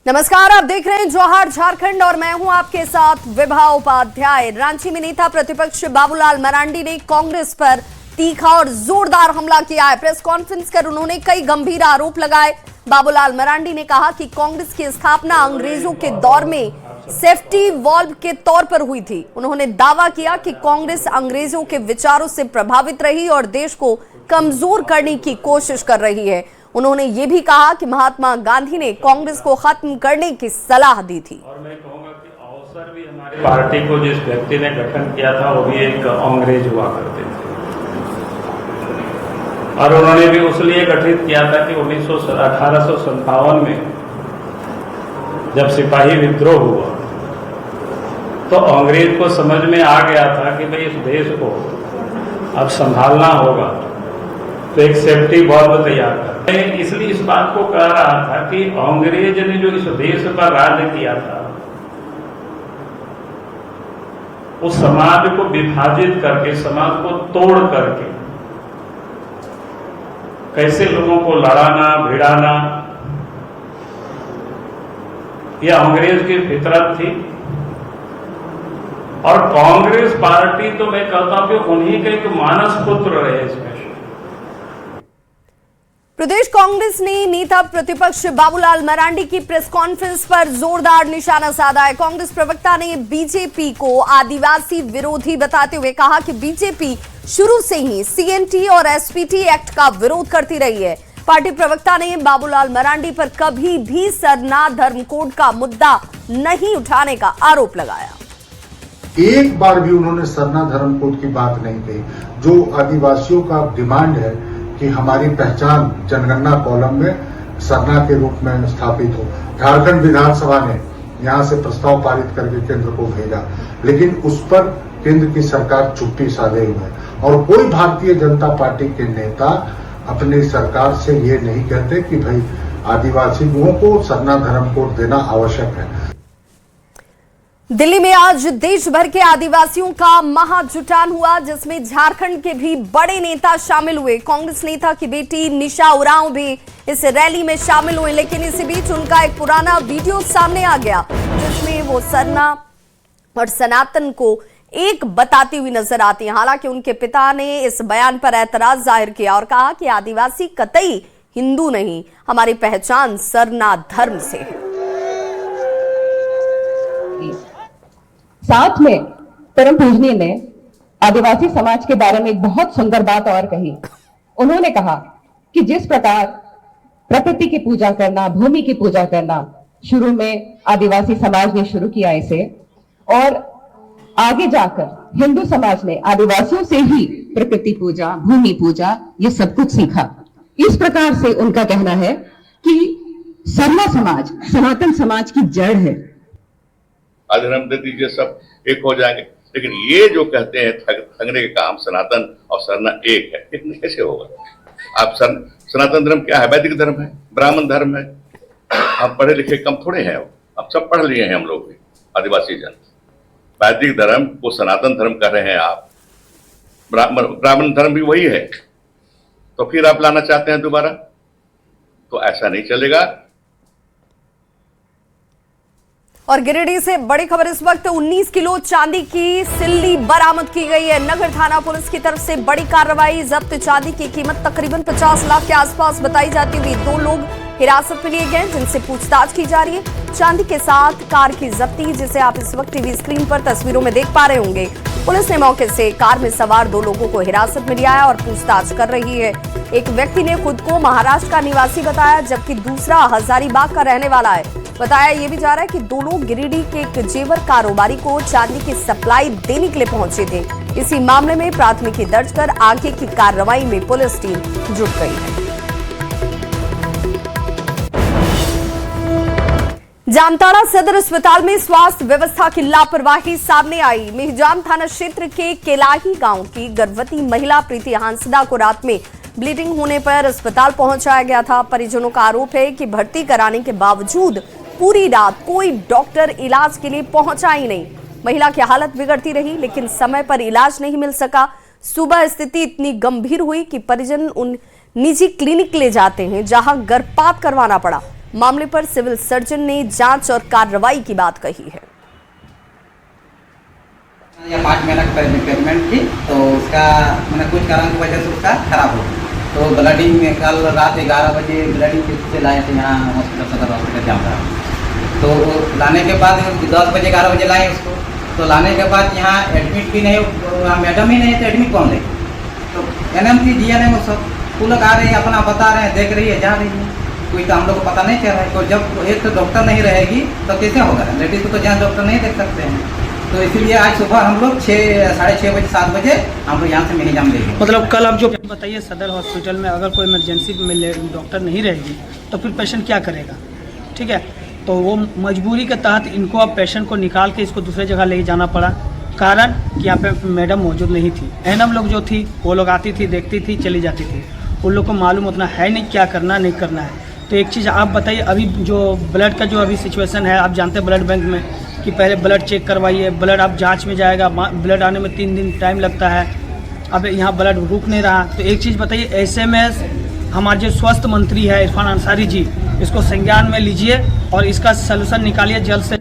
नमस्कार, आप देख रहे हैं जौहर झारखंड और मैं हूं आपके साथ विभा उपाध्याय। रांची में नेता प्रतिपक्ष बाबूलाल मरांडी ने कांग्रेस पर तीखा और जोरदार हमला किया है। प्रेस कॉन्फ्रेंस कर उन्होंने कई गंभीर आरोप लगाए। बाबूलाल मरांडी ने कहा कि कांग्रेस की स्थापना अंग्रेजों के दौर में सेफ्टी वॉल्व के तौर पर हुई थी। उन्होंने दावा किया कि कांग्रेस अंग्रेजों के विचारों से प्रभावित रही और देश को कमजोर करने की कोशिश कर रही है। उन्होंने ये भी कहा कि महात्मा गांधी ने कांग्रेस को खत्म करने की सलाह दी थी। और मैं कहूंगा कि अवसर भी हमारी पार्टी को जिस व्यक्ति ने गठन किया था वो भी एक अंग्रेज हुआ करते थे और उन्होंने भी उसलिए गठित किया था कि 1857 में जब सिपाही विद्रोह हुआ तो अंग्रेज को समझ में आ गया था कि भाई इस देश को अब संभालना होगा, तो एक सेफ्टी वॉल्व तैयार कर। मैं इसलिए इस बात को कह रहा था कि अंग्रेज ने जो इस देश पर राज किया था उस समाज को विभाजित करके, समाज को तोड़ करके कैसे लोगों को लड़ाना भिड़ाना, यह अंग्रेज की फितरत थी। और कांग्रेस पार्टी तो मैं कहता हूं कि उन्हीं के एक मानस पुत्र रहे इसमें। प्रदेश कांग्रेस ने नेता प्रतिपक्ष बाबूलाल मरांडी की प्रेस कॉन्फ्रेंस पर जोरदार निशाना साधा है। कांग्रेस प्रवक्ता ने बीजेपी को आदिवासी विरोधी बताते हुए कहा कि बीजेपी शुरू से ही सीएनटी और एसपीटी एक्ट का विरोध करती रही है। पार्टी प्रवक्ता ने बाबूलाल मरांडी पर कभी भी सरना धर्म कोड का मुद्दा नहीं उठाने का आरोप लगाया। एक बार भी उन्होंने सरना धर्म कोड की बात नहीं कही। जो आदिवासियों का डिमांड है कि हमारी पहचान जनगणना कॉलम में सरना के रूप में स्थापित हो, झारखंड विधानसभा ने यहां से प्रस्ताव पारित करके केंद्र को भेजा, लेकिन उस पर केंद्र की सरकार चुप्पी साधे हुए है। और कोई भारतीय जनता पार्टी के नेता अपनी सरकार से ये नहीं कहते कि भाई आदिवासियों को सरना धर्म कोड देना आवश्यक है। दिल्ली में आज देश भर के आदिवासियों का महाजुटान हुआ, जिसमें झारखंड के भी बड़े नेता शामिल हुए। कांग्रेस नेता की बेटी निशा उरांव भी इस रैली में शामिल हुए, लेकिन इसी बीच उनका एक पुराना वीडियो सामने आ गया जिसमें वो सरना और सनातन को एक बताती हुई नजर आती है। हालांकि उनके पिता ने इस बयान पर ऐतराज जाहिर किया और कहा कि आदिवासी कतई हिंदू नहीं, हमारी पहचान सरना धर्म से है। साथ में परम पूजनीय ने आदिवासी समाज के बारे में एक बहुत सुंदर बात और कही। उन्होंने कहा कि जिस प्रकार प्रकृति की पूजा करना, भूमि की पूजा करना शुरू में आदिवासी समाज ने शुरू किया इसे, और आगे जाकर हिंदू समाज ने आदिवासियों से ही प्रकृति पूजा, भूमि पूजा, ये सब कुछ सीखा। इस प्रकार से उनका कहना है कि सरना समाज सनातन समाज की जड़ है। अधर्म दे दीजिए, सब एक हो जाएंगे। लेकिन ये जो कहते हैं ठगने के काम, सनातन और सरना एक है, इतने कैसे होगा? आप सनातन धर्म क्या है? वैदिक धर्म है, ब्राह्मण धर्म है। हम पढ़े लिखे कम थोड़े हैं, अब सब पढ़ लिए हैं हम लोग भी, आदिवासी जन। वैदिक धर्म को सनातन धर्म कर रहे हैं आप, ब्राह्मण धर्म भी वही है, तो फिर आप लाना चाहते हैं दोबारा? तो ऐसा नहीं चलेगा। और गिरिडीह से बड़ी खबर इस वक्त 19 किलो चांदी की सिल्ली बरामद की गई है। नगर थाना पुलिस की तरफ से बड़ी कार्रवाई। जब्त चांदी की कीमत तकरीबन 50 लाख के आसपास बताई जाती हुई 2 लोग हिरासत में लिए गए, जिनसे पूछताछ की जा रही है। चांदी के साथ कार की जब्ती, जिसे आप इस वक्त टीवी स्क्रीन पर तस्वीरों में देख पा रहे होंगे। पुलिस ने मौके से कार में सवार 2 लोगों को हिरासत में लिया है और पूछताछ कर रही है। एक व्यक्ति ने खुद को महाराष्ट्र का निवासी बताया, जबकि दूसरा हजारीबाग का रहने वाला है। बताया यह भी जा रहा है कि 2 लोग गिरिडीह के एक जेवर कारोबारी को चांदी की सप्लाई देने के लिए पहुंचे थे। इसी मामले में प्राथमिकी दर्ज कर आगे की कार्रवाई में पुलिस टीम जुट गई है। जामताड़ा सदर अस्पताल में स्वास्थ्य व्यवस्था की लापरवाही सामने आई। मेहजाम थाना क्षेत्र के केलाही गांव की गर्भवती महिला प्रीति हांसदा को रात में ब्लीडिंग होने पर अस्पताल पहुंचाया गया था। परिजनों का आरोप है कि भर्ती कराने के बावजूद पूरी रात कोई डॉक्टर इलाज के लिए पहुंचा ही नहीं। महिला की हालत बिगड़ती रही, लेकिन समय पर इलाज नहीं मिल सका। सुबह स्थिति इतनी गंभीर हुई कि परिजन उन निजी क्लिनिक ले जाते हैं, जहां गर्भपात करवाना पड़ा। मामले पर सिविल सर्जन ने जांच और कार्रवाई की बात कही है। या 5 महीना की पेमेंट थी, तो उसका मैंने कुछ कारण की वजह से उसका खराब हो गया। तो ब्लडिंग में कल रात 11 बजे ब्लडिंग से लाए थे यहाँ हॉस्पिटल, सदर हॉस्पिटल जामताड़ा। तो लाने के बाद 10 बजे 11 बजे लाए उसको। तो लाने के बाद यहाँ एडमिट भी नहीं, मैडम ही नहीं है, तो एडमिट कौन लेगी? तो NMC GNM वो सब वो लोग आ रही है, अपना बता रहे हैं, देख रही है, जा रही है। कोई तो हम लोग को पता नहीं चल रहा है। तो जब एक तो डॉक्टर नहीं रहेगी तो कैसे होगा? लेडीज को तो जहाँ डॉक्टर नहीं देख सकते हैं। तो इसलिए आज सुबह हम लोग 6:30 बजे 7 बजे हम लोग यहाँ से मिनीजाम लेंगे। मतलब कल आप जो बताइए, सदर हॉस्पिटल में अगर कोई इमरजेंसी में डॉक्टर नहीं रहेगी तो फिर पेशेंट क्या करेगा? ठीक है, तो वो मजबूरी के तहत इनको अब पेशेंट को निकाल के इसको दूसरे जगह ले जाना पड़ा। कारण कि यहाँ पे मैडम मौजूद नहीं थी। NM लोग जो थी वो लोग आती थी, देखती थी, चली जाती थी। उन लोग को मालूम उतना है नहीं क्या करना नहीं करना है। तो एक चीज़ आप बताइए, अभी जो ब्लड का जो अभी सिचुएशन है, आप जानते हैं ब्लड बैंक में कि पहले ब्लड चेक करवाइए, ब्लड अब जांच में जाएगा, ब्लड आने में 3 दिन टाइम लगता है। अब यहाँ ब्लड रुक नहीं रहा। तो एक चीज़ बताइए, ऐसे में हमारे जो स्वास्थ्य मंत्री है इरफान अंसारी जी, इसको संज्ञान में लीजिए और इसका सलूशन निकालिए जल्द से।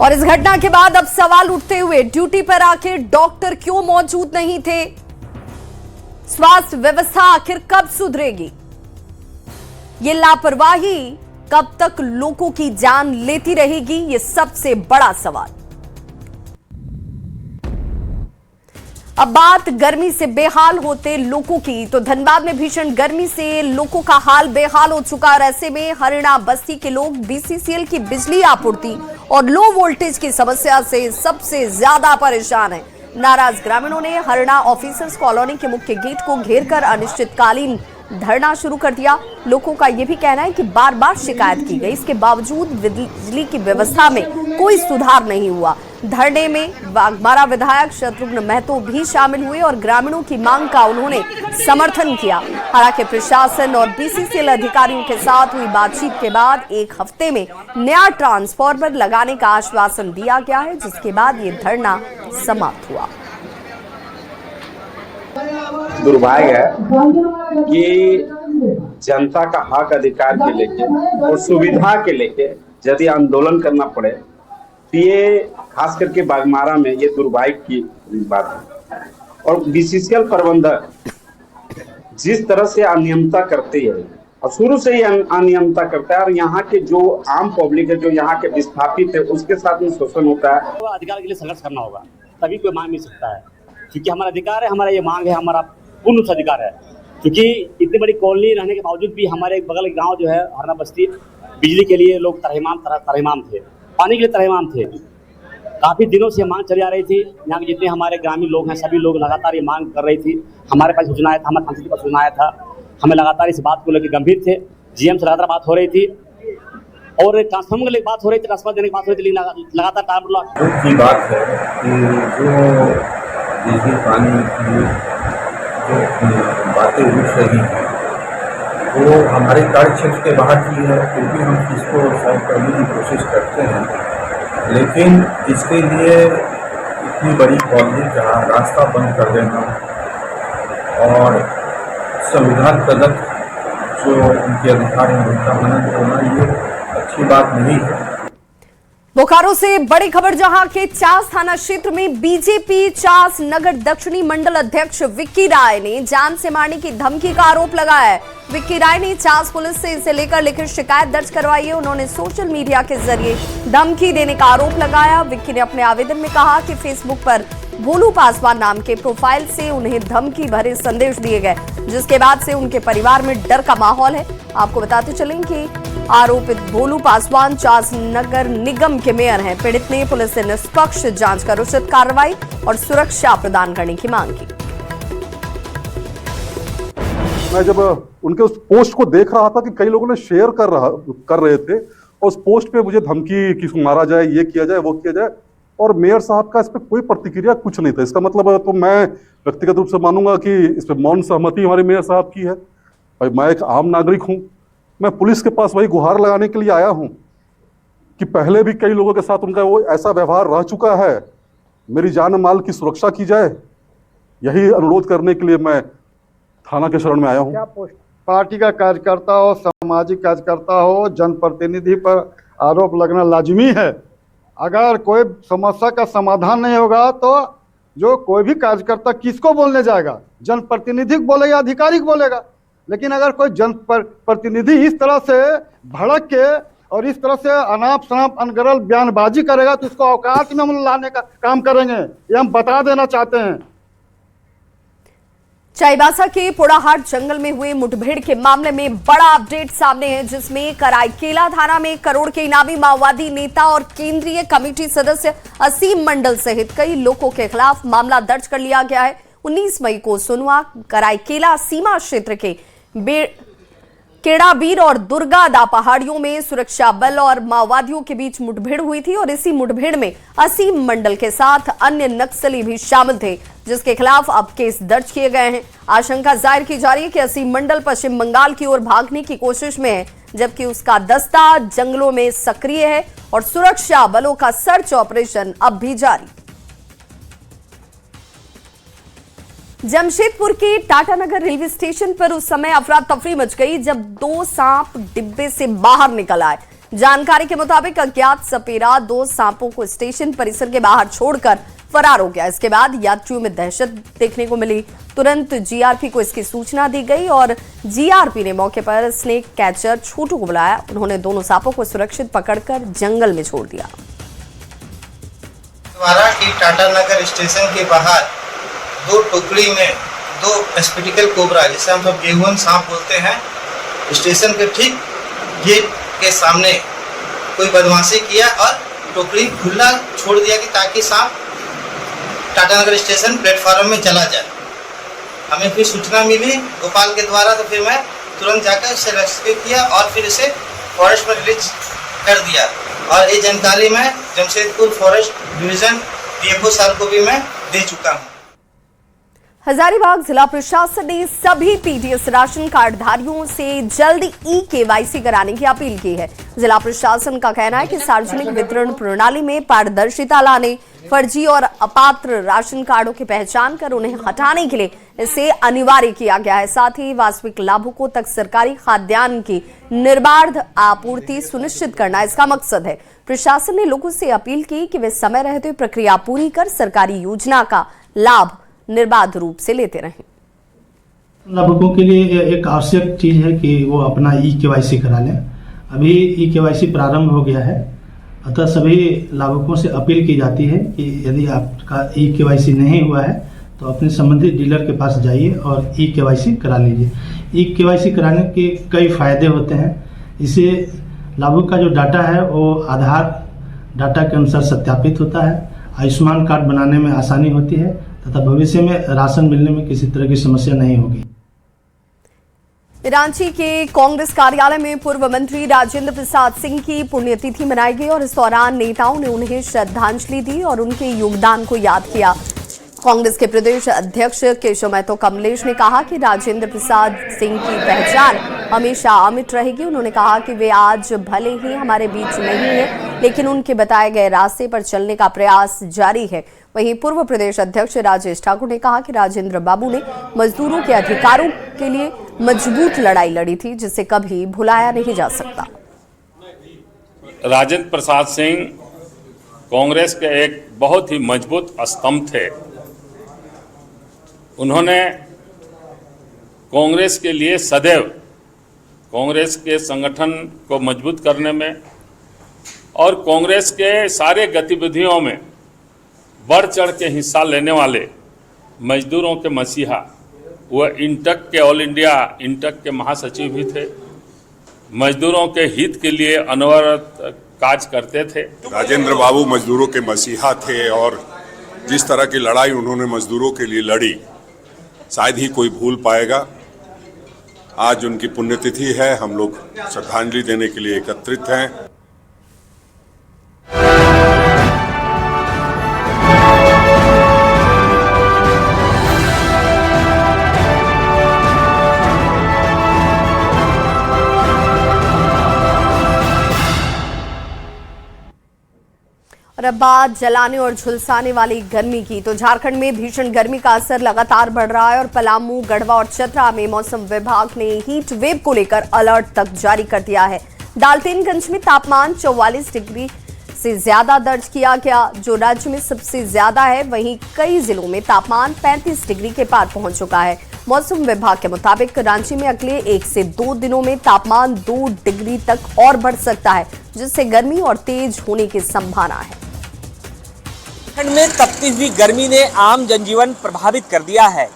और इस घटना के बाद अब सवाल उठते हुए, ड्यूटी पर आखिर डॉक्टर क्यों मौजूद नहीं थे? स्वास्थ्य व्यवस्था आखिर कब सुधरेगी? ये लापरवाही कब तक लोगों की जान लेती रहेगी? ये सबसे बड़ा सवाल। अब बात गर्मी से बेहाल होते लोगों की, तो धनबाद में भीषण गर्मी से लोगों का हाल बेहाल हो चुका है। ऐसे में हरिणा बस्ती के लोग BCCL की बिजली आपूर्ति और लो वोल्टेज की समस्या से सबसे ज्यादा परेशान हैं। नाराज ग्रामीणों ने हरिणा ऑफिसर्स कॉलोनी के मुख्य गेट को घेरकर अनिश्चितकालीन धरना शुरू कर दिया। लोगों का यह भी कहना है कि बार बार शिकायत की गई, इसके बावजूद बिजली की व्यवस्था में कोई सुधार नहीं हुआ। धरने में बागमारा विधायक शत्रुघ्न महतो भी शामिल हुए और ग्रामीणों की मांग का उन्होंने समर्थन किया। हालांकि प्रशासन और BCCL अधिकारियों के साथ हुई बातचीत के बाद 1 हफ्ते में नया ट्रांसफार्मर लगाने का आश्वासन दिया गया है, जिसके बाद ये धरना समाप्त हुआ। दुर्भाग्य है कि जनता का हक अधिकार के लेके और सुविधा के लेके यदि आंदोलन करना पड़े तो ये खास करके बागमारा में ये दुर्भाग्य की बात है। और BCCL प्रबंधक जिस तरह से अनियमितता करती है और शुरू से ही अनियमितता करता है, और यहाँ के जो आम पब्लिक है, जो यहाँ के विस्थापित है, उसके साथ में शोषण होता है। तो अधिकार के लिए संघर्ष करना होगा, तभी कोई मांग मिल सकता है। क्योंकि हमारा अधिकार है, हमारा ये मांग है, हमारा पूर्ण रूप से अधिकार है। क्योंकि इतनी बड़ी कॉलोनी रहने के बावजूद भी हमारे बगल के गांव जो है हरना बस्ती, बिजली के लिए लोग तरहमाम थे, पानी के लिए तरहमाम थे। काफ़ी दिनों से मांग चली आ रही थी। यहाँ के जितने हमारे ग्रामीण लोग हैं, सभी लोग लगातार ये मांग कर रही थी। हमारे पास सूचना आया था, हमारे सांसद के पास सूचना आया था, हमें लगातार इस बात को लेकर गंभीर थे। GM से लगातार बात हो रही थी और ट्रांसफार्मर के लिए बात हो रही थी, ट्रांसफार्मर देने की बात हो रही थी, लेकिन लगातार टाइम की बात है कि जो बिजली पानी की जो बातें उठ रही हैं वो हमारे कार्य क्षेत्र के बाहर की है, फिर भी हम इसको सॉल्व करने की कोशिश करते हैं। लेकिन इसके लिए इतनी बड़ी कॉलोनी का रास्ता बंद कर देना और संविधान प्रदत्त जो उनके अधिकार हैं उनका हनन होना, ये अच्छी बात नहीं है। बोकारो से बड़ी खबर, जहां के चास थाना क्षेत्र में बीजेपी चास नगर दक्षिणी मंडल अध्यक्ष विक्की राय ने जान से मारने की धमकी का आरोप लगाया है। विक्की राय ने चास पुलिस से इसे लेकर लिखित शिकायत दर्ज करवाई है। उन्होंने सोशल मीडिया के जरिए धमकी देने का आरोप लगाया। विक्की ने अपने आवेदन में कहा कि फेसबुक पर भोलू पासवान नाम के प्रोफाइल से उन्हें धमकी भरे संदेश दिए गए, जिसके बाद से उनके परिवार में डर का माहौल है। आपको बताते चलें कि आरोपित भोलू पासवान चास नगर निगम के मेयर हैं। पीड़ित ने पुलिस से निष्पक्ष जांच कर उचित कार्रवाई और सुरक्षा प्रदान करने की मांग की। मैं जब उनके उस पोस्ट को देख रहा था कि कई लोगों ने शेयर कर रहे थे और उस पोस्ट पे मुझे धमकी कि मारा जाए, ये किया जाए, वो किया जाए, और मेयर साहब का इस पर कोई प्रतिक्रिया कुछ नहीं था। इसका मतलब तो मैं व्यक्तिगत रूप से मानूंगा कि इस पर मौन सहमति हमारे मेयर साहब की है। भाई मैं एक आम नागरिक हूं, मैं पुलिस के पास वही गुहार लगाने के लिए आया हूं कि पहले भी कई लोगों के साथ उनका वो ऐसा व्यवहार रह चुका है, मेरी जान माल की सुरक्षा की जाए, यही अनुरोध करने के लिए मैं थाना के शरण में आया हूं। पार्टी का कार्यकर्ता और सामाजिक कार्यकर्ता हो, जनप्रतिनिधि पर आरोप लगना लाजिमी है। अगर कोई समस्या का समाधान नहीं होगा तो जो कोई भी कार्यकर्ता किसको बोलने जाएगा? जनप्रतिनिधि बोलेगा, अधिकारी बोलेगा। लेकिन अगर कोई जनप्रतिनिधि इस तरह से भड़क के और इस तरह से अनाप शनाप अनगरल बयानबाजी करेगा तो उसको औकात में हम लाने का काम करेंगे, ये हम बता देना चाहते हैं। चाईबासा के पोड़ाहाट जंगल में हुए मुठभेड़ के मामले में बड़ा अपडेट सामने है, जिसमें कराईकेला थाना में करोड़ के इनामी माओवादी नेता और केंद्रीय कमेटी सदस्य असीम मंडल सहित कई लोगों के खिलाफ मामला दर्ज कर लिया गया है। 19 मई को सोनुआ कराईकेला सीमा क्षेत्र के केड़ाबीर और दुर्गादा पहाड़ियों में सुरक्षा बल और माओवादियों के बीच मुठभेड़ हुई थी और इसी मुठभेड़ में असीम मंडल के साथ अन्य नक्सली भी शामिल थे, जिसके खिलाफ अब केस दर्ज किए गए हैं। आशंका जाहिर की जा रही है कि असीम मंडल पश्चिम बंगाल की ओर भागने की कोशिश में है, जबकि उसका दस्ता जंगलों में सक्रिय है और सुरक्षा बलों का सर्च ऑपरेशन अब भी जारी। जमशेदपुर के टाटानगर रेलवे स्टेशन पर उस समय अफरा तफरी मच गई जब 2 सांप डिब्बे से बाहर निकल आए। जानकारी के मुताबिक अज्ञात सपेरा 2 सांपों को स्टेशन परिसर के बाहर छोड़कर फरार हो गया। इसके बाद यात्रियों में दहशत देखने को मिली। तुरंत जीआरपी को इसकी सूचना दी गई और जीआरपी ने मौके पर स्नेक कैचर छोटू को बुलाया। उन्होंने दोनों सांपों को सुरक्षित पकड़कर जंगल में छोड़ दिया। टाटानगर स्टेशन के बाहर 2 टोकरी में 2 स्पेटिकल कोबरा, जिसे हम सब गेहुअन सांप बोलते हैं, स्टेशन के ठीक गेट के सामने कोई बदमाशी किया और टोकरी खुला छोड़ दिया कि ताकि सांप टाटानगर स्टेशन प्लेटफॉर्म में चला जाए। हमें फिर सूचना मिली गोपाल के द्वारा, तो फिर मैं तुरंत जाकर उसे रेस्क्यू किया और फिर उसे फॉरेस्ट में रिलीज कर दिया। और ये जानकारी मैं Jamshedpur forest division DFO sir को भी मैं दे चुका हूँ। हजारीबाग जिला प्रशासन ने सभी पीडीएस राशन कार्डधारियों से जल्द ई-केवाईसी कराने की अपील की है। जिला प्रशासन का कहना है कि सार्वजनिक वितरण प्रणाली में पारदर्शिता लाने, फर्जी और अपात्र राशन कार्डों की पहचान कर उन्हें हटाने के लिए इसे अनिवार्य किया गया है। साथ ही वास्तविक लाभुकों तक सरकारी खाद्यान्न की निर्बाध आपूर्ति सुनिश्चित करना इसका मकसद है। प्रशासन ने लोगों से अपील की कि वे समय रहते प्रक्रिया पूरी कर सरकारी योजना का लाभ निर्बाध रूप से लेते रहें। लाभुकों के लिए एक आवश्यक चीज है कि वो अपना ई-केवाईसी करा लें। अभी ई-केवाईसी प्रारंभ हो गया है, अतः सभी लाभुकों से अपील की जाती है कि यदि आपका ई-केवाईसी नहीं हुआ है तो अपने संबंधित डीलर के पास जाइए और ई-केवाईसी करा लीजिए। ई-केवाईसी कराने के कई फायदे होते हैं। इससे लाभुक का जो डाटा है वो आधार डाटा के अनुसार सत्यापित होता है। आयुष्मान कार्ड बनाने में आसानी होती है तथा भविष्य में राशन मिलने में किसी तरह की समस्या नहीं होगी। रांची के कांग्रेस कार्यालय में पूर्व मंत्री राजेंद्र प्रसाद सिंह की पुण्यतिथि मनाई गई और इस दौरान नेताओं ने उन्हें श्रद्धांजलि दी और उनके योगदान को याद किया। कांग्रेस के प्रदेश अध्यक्ष केशव महतो कमलेश ने कहा कि राजेंद्र प्रसाद सिंह की पहचान हमेशा अमिट रहेगी। उन्होंने कहा कि वे आज भले ही हमारे बीच नहीं है, लेकिन उनके बताए गए रास्ते पर चलने का प्रयास जारी है। वहीं पूर्व प्रदेश अध्यक्ष राजेश ठाकुर ने कहा कि राजेंद्र बाबू ने मजदूरों के अधिकारों के लिए मजबूत लड़ाई लड़ी थी, जिसे कभी भुलाया नहीं जा सकता। राजेंद्र प्रसाद सिंह कांग्रेस के एक बहुत ही मजबूत स्तंभ थे। उन्होंने कांग्रेस के लिए सदैव कांग्रेस के संगठन को मजबूत करने में और कांग्रेस के सारे गतिविधियों में बढ़ चढ़ के हिस्सा लेने वाले मजदूरों के मसीहा, वह इंटक के ऑल इंडिया इंटक के महासचिव भी थे। मजदूरों के हित के लिए अनवरत कार्य करते थे। राजेंद्र बाबू मजदूरों के मसीहा थे और जिस तरह की लड़ाई उन्होंने मजदूरों के लिए लड़ी, शायद ही कोई भूल पाएगा। आज उनकी पुण्यतिथि है, हम लोग श्रद्धांजलि देने के लिए एकत्रित हैं। और अब बात जलाने और झुलसाने वाली गर्मी की, तो झारखंड में भीषण गर्मी का असर लगातार बढ़ रहा है और पलामू, गढ़वा और चतरा में मौसम विभाग ने हीट वेव को लेकर अलर्ट तक जारी कर दिया है। डाल्टनगंज में तापमान 44 डिग्री से ज्यादा दर्ज किया गया, जो राज्य में सबसे ज्यादा है। वहीं कई जिलों में तापमान 35 डिग्री के पार पहुंच चुका है। मौसम विभाग के मुताबिक रांची में अगले 1 से 2 दिनों में तापमान 2 डिग्री तक और बढ़ सकता है, जिससे गर्मी और तेज होने की संभावना है। झारखंड में तपती हुई गर्मी ने आम जनजीवन प्रभावित कर दिया है।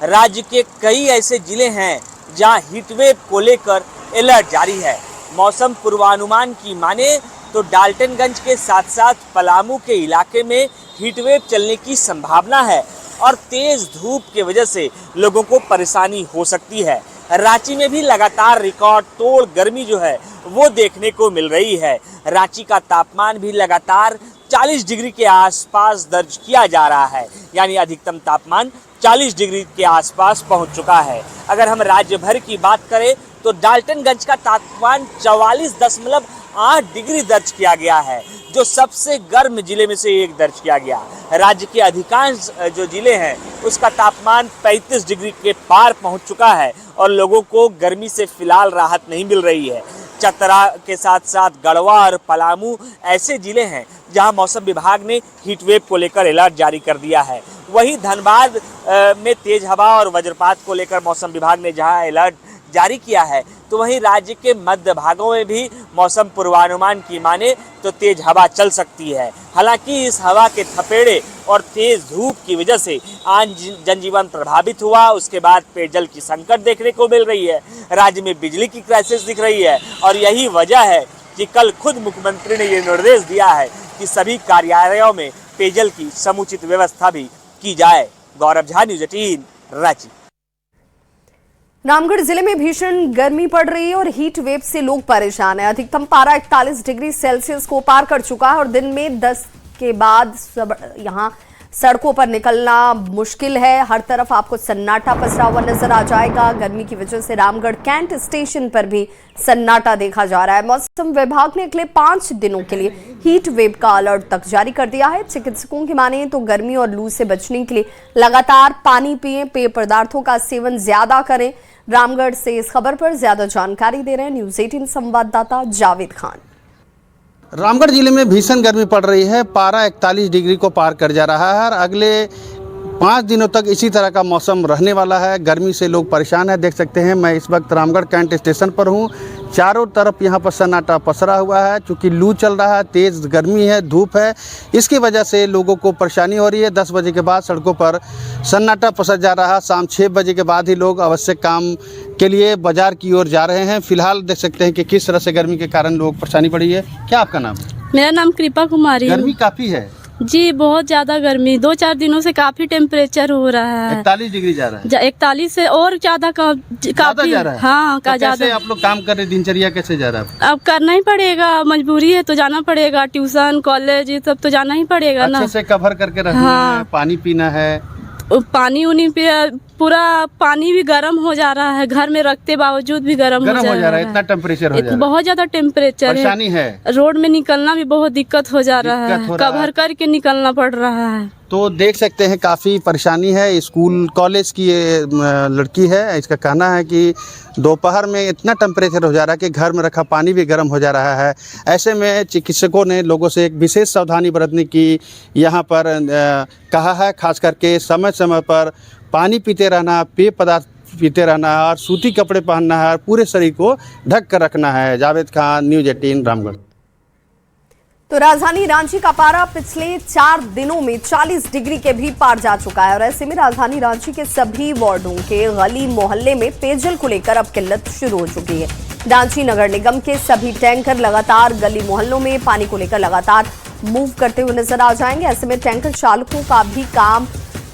राज्य के कई ऐसे जिले हैं जहां हीटवेव को लेकर अलर्ट जारी है। मौसम पूर्वानुमान की माने तो डाल्टनगंज के साथ साथ पलामू के इलाके में हीटवेव चलने की संभावना है और तेज धूप की वजह से लोगों को परेशानी हो सकती है। रांची में भी लगातार रिकॉर्ड तोड़ गर्मी जो है वो देखने को मिल रही है। रांची का तापमान भी लगातार 40 डिग्री के आसपास दर्ज किया जा रहा है, यानी अधिकतम तापमान 40 डिग्री के आसपास पहुंच चुका है। अगर हम राज्य भर की बात करें तो डाल्टनगंज का तापमान 44.8 डिग्री दर्ज किया गया है, जो सबसे गर्म जिले में से एक दर्ज किया गया। राज्य के अधिकांश जो जिले हैं उसका तापमान 35 डिग्री के पार पहुंच चुका है और लोगों को गर्मी से फिलहाल राहत नहीं मिल रही है। चतरा के साथ साथ गढ़वा और पलामू ऐसे जिले हैं जहां मौसम विभाग ने हीटवेव को लेकर अलर्ट जारी कर दिया है। वहीं धनबाद में तेज हवा और वज्रपात को लेकर मौसम विभाग ने जहां अलर्ट जारी किया है, तो वहीं राज्य के मध्य भागों में भी मौसम पूर्वानुमान की माने तो तेज हवा चल सकती है। हालांकि इस हवा के थपेड़े और तेज धूप की वजह से आम जनजीवन प्रभावित हुआ। उसके बाद पेयजल की संकट देखने को मिल रही है। राज्य में बिजली की क्राइसिस दिख रही है और यही वजह है कि कल खुद मुख्यमंत्री ने ये निर्देश दिया है कि सभी कार्यालयों में पेयजल की समुचित व्यवस्था भी की जाए। गौरव झा, न्यूज़ 18, रांची। रामगढ़ जिले में भीषण गर्मी पड़ रही है और हीट वेव से लोग परेशान है। अधिकतम पारा 41 डिग्री सेल्सियस को पार कर चुका है और दिन में 10 के बाद यहाँ सड़कों पर निकलना मुश्किल है। हर तरफ आपको सन्नाटा पसरा हुआ नजर आ जाएगा। गर्मी की वजह से रामगढ़ कैंट स्टेशन पर भी सन्नाटा देखा जा रहा है। मौसम विभाग ने अगले 5 दिनों के लिए हीट वेव का अलर्ट तक जारी कर दिया है। चिकित्सकों की माने तो गर्मी और लू से बचने के लिए लगातार पानी पिएं, पेय पदार्थों का सेवन ज्यादा करें। रामगढ़ से इस खबर पर ज्यादा जानकारी दे रहे हैं न्यूज़ 18 संवाददाता जावेद खान। रामगढ़ जिले में भीषण गर्मी पड़ रही है। पारा 41 डिग्री को पार कर जा रहा है और अगले 5 दिनों तक इसी तरह का मौसम रहने वाला है। गर्मी से लोग परेशान हैं। देख सकते हैं मैं इस वक्त रामगढ़ कैंट स्टेशन पर हूं। चारों तरफ यहां पर सन्नाटा पसरा हुआ है। चूँकि लू चल रहा है, तेज़ गर्मी है, धूप है, इसकी वजह से लोगों को परेशानी हो रही है। 10 बजे के बाद सड़कों पर सन्नाटा पसर जा रहा है। शाम 6 बजे के बाद ही लोग आवश्यक काम के लिए बाजार की ओर जा रहे हैं। फिलहाल देख सकते हैं कि किस तरह से गर्मी के कारण लोग परेशानी पड़ी है। क्या आपका नाम है? मेरा नाम कृपा कुमारी है। गर्मी काफ़ी है जी, बहुत ज्यादा गर्मी। 2-4 दिनों से काफी टेम्परेचर हो रहा है। 41 डिग्री जा रहा है। 41 से और ज्यादा काफी जा रहा है। हाँ, तो ज्यादा। कैसे आप लोग काम कर रहे, दिनचर्या कैसे जा रहा है? अब करना ही पड़ेगा, मजबूरी है तो जाना पड़ेगा। ट्यूशन, कॉलेज, ये सब तो जाना ही पड़ेगा ना। अच्छे से कवर करके रखना है, पानी पीना है। पानी उनी पे पूरा पानी भी गर्म हो जा रहा है। घर में रखते बावजूद भी गर्म हो जा रहा है। इतना टेम्परेचर हो जा रहा है। बहुत ज्यादा टेम्परेचर परेशानी है। रोड में निकलना भी बहुत दिक्कत हो जा रहा है। कवर करके निकलना पड़ रहा है। तो देख सकते हैं काफ़ी परेशानी है। स्कूल कॉलेज की ये लड़की है, इसका कहना है कि दोपहर में इतना टेम्परेचर हो जा रहा है कि घर में रखा पानी भी गर्म हो जा रहा है। ऐसे में चिकित्सकों ने लोगों से एक विशेष सावधानी बरतने की यहाँ पर कहा है। खास करके समय समय पर पानी पीते रहना, पेय पदार्थ पीते रहना है और सूती कपड़े पहनना है और पूरे शरीर को ढक कर रखना है। जावेद खान, न्यूज़ 18, रामगढ़। तो राजधानी रांची का पारा पिछले 4 दिनों में 40 डिग्री के भी पार जा चुका है और ऐसे में राजधानी रांची के सभी वार्डों के गली मोहल्ले में पेयजल को लेकर अब किल्लत शुरू हो चुकी है। रांची नगर निगम के सभी टैंकर लगातार गली मोहल्लों में पानी को लेकर लगातार मूव करते हुए नजर आ जाएंगे। ऐसे में टैंकर चालकों का भी काम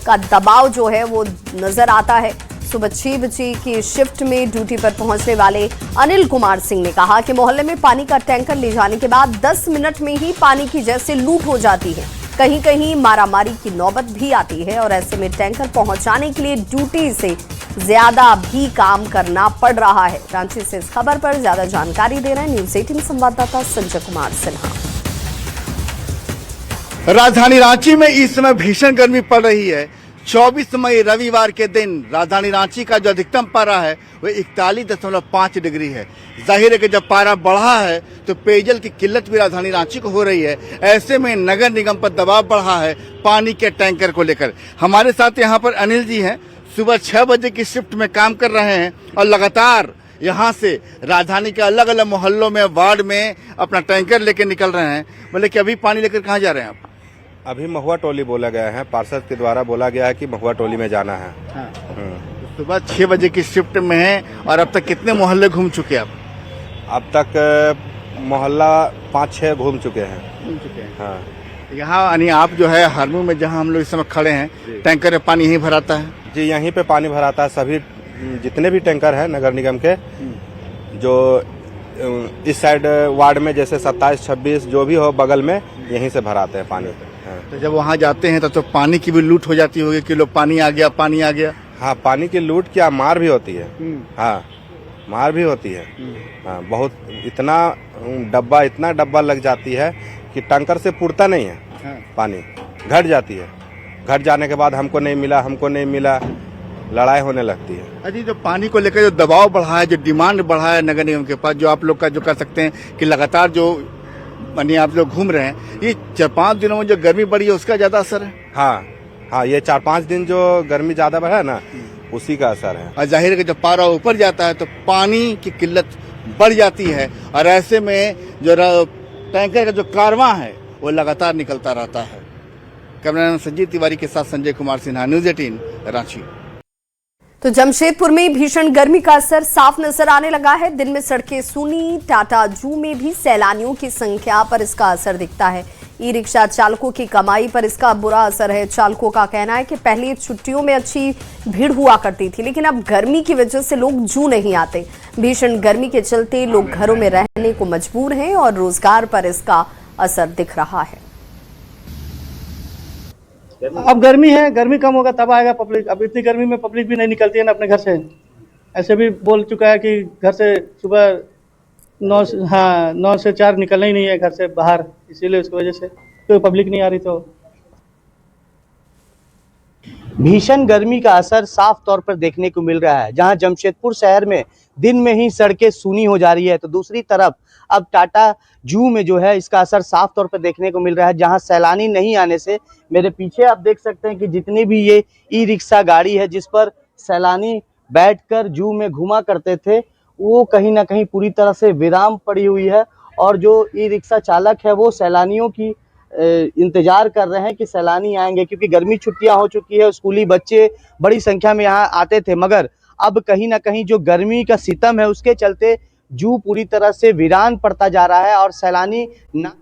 का दबाव जो है वो नजर आता है। सुबह 6 बजे की शिफ्ट में ड्यूटी पर पहुंचने वाले अनिल कुमार सिंह ने कहा कि मोहल्ले में पानी का टैंकर ले जाने के बाद 10 मिनट में ही पानी की जैसे लूट हो जाती है। कहीं कहीं मारामारी की नौबत भी आती है और ऐसे में टैंकर पहुंचाने के लिए ड्यूटी से ज्यादा भी काम करना पड़ रहा है। रांची से इस खबर पर ज्यादा जानकारी दे रहे हैं न्यूज़ 18 संवाददाता संजय कुमार सिन्हा। राजधानी रांची में इस समय भीषण गर्मी पड़ रही है। 24 मई रविवार के दिन राजधानी रांची का जो अधिकतम पारा है वो 41.5 डिग्री है। जाहिर है कि जब पारा बढ़ा है तो पेयजल की किल्लत भी राजधानी रांची को हो रही है। ऐसे में नगर निगम पर दबाव बढ़ा है पानी के टैंकर को लेकर। हमारे साथ यहाँ पर अनिल जी हैं, सुबह 6 बजे की शिफ्ट में काम कर रहे हैं और लगातार यहाँ से राजधानी के अलग अलग मोहल्लों में, वार्ड में अपना टैंकर लेकर निकल रहे हैं। बोले कि अभी पानी लेकर कहाँ जा रहे हैं आप? अभी महुआ टोली बोला गया है, पार्षद के द्वारा बोला गया है कि महुआ टोली में जाना है। सुबह 6 बजे की शिफ्ट में है और अब तक कितने मोहल्ले घूम चुके आप? अब तक मोहल्ला 5-6 घूम चुके हैं। हाँ। यहाँ यानी आप जो है हरमू में जहाँ हम लोग इस समय खड़े हैं, टैंकर में पानी यहीं भराता है? जी, यहीं पे पानी भराता है। सभी जितने भी टैंकर हैं नगर निगम के, जो इस साइड वार्ड में जैसे 27-26 जो भी हो बगल में, यहीं से भराते हैं पानी। तो जब वहाँ जाते हैं तो पानी की भी लूट हो जाती होगी कि लोग पानी आ गया, पानी आ गया। हाँ, पानी की लूट क्या, मार भी होती है। हाँ, मार भी होती है। हाँ, बहुत इतना डब्बा लग जाती है कि टैंकर से पुरता नहीं है। पानी घट जाती है। घट जाने के बाद हमको नहीं मिला, लड़ाई होने लगती है। अजी, जो पानी को लेकर जो दबाव बढ़ा है, जो डिमांड बढ़ा है नगर निगम के पास, जो आप लोग का जो कर सकते हैं कि लगातार जो यानी आप लोग घूम रहे हैं, ये 4-5 दिनों में जो गर्मी बढ़ी है उसका ज्यादा असर है? हाँ, ये 4-5 दिन जो गर्मी ज्यादा बढ़ा है ना, उसी का असर है। और जाहिर है कि जब पारा ऊपर जाता है तो पानी की किल्लत बढ़ जाती है और ऐसे में जो टैंकर का जो कारवां है वो लगातार निकलता रहता है। कैमरामैन संजीव तिवारी के साथ संजय कुमार सिन्हा, न्यूज़ 18 रांची। तो जमशेदपुर में भीषण गर्मी का असर साफ नजर आने लगा है। दिन में सड़कें सूनी, टाटा जू में भी सैलानियों की संख्या पर इसका असर दिखता है। ई रिक्शा चालकों की कमाई पर इसका बुरा असर है। चालकों का कहना है कि पहले छुट्टियों में अच्छी भीड़ हुआ करती थी, लेकिन अब गर्मी की वजह से लोग जू नहीं आते। भीषण गर्मी के चलते लोग घरों में रहने को मजबूर हैं और रोजगार पर इसका असर दिख रहा है। अब गर्मी है, गर्मी कम होगा तब आएगा पब्लिक। अब इतनी गर्मी में पब्लिक भी नहीं निकलती है ना अपने घर से। ऐसे भी बोल चुका है कि घर से सुबह 9 से 4 निकलना ही नहीं है घर से बाहर, इसीलिए उसकी वजह से कोई पब्लिक नहीं आ रही। तो भीषण गर्मी का असर साफ तौर पर देखने को मिल रहा है। जहां जमशेदपुर शहर में दिन में ही सड़कें सूनी हो जा रही है, तो दूसरी तरफ अब टाटा जू में जो है इसका असर साफ तौर पर देखने को मिल रहा है। जहां सैलानी नहीं आने से, मेरे पीछे आप देख सकते हैं कि जितनी भी ये ई रिक्शा गाड़ी है जिस पर सैलानी बैठकर जू में घुमा करते थे, वो कहीं ना कहीं पूरी तरह से विराम पड़ी हुई है। और जो ई रिक्शा चालक है वो सैलानियों की इंतजार कर रहे हैं कि सैलानी आएंगे, क्योंकि गर्मी छुट्टियां हो चुकी है। स्कूली बच्चे बड़ी संख्या में यहाँ आते थे, मगर अब कहीं ना कहीं जो गर्मी का सितम है उसके चलते जू पूरी तरह से वीरान पड़ता जा रहा है और सैलानी ना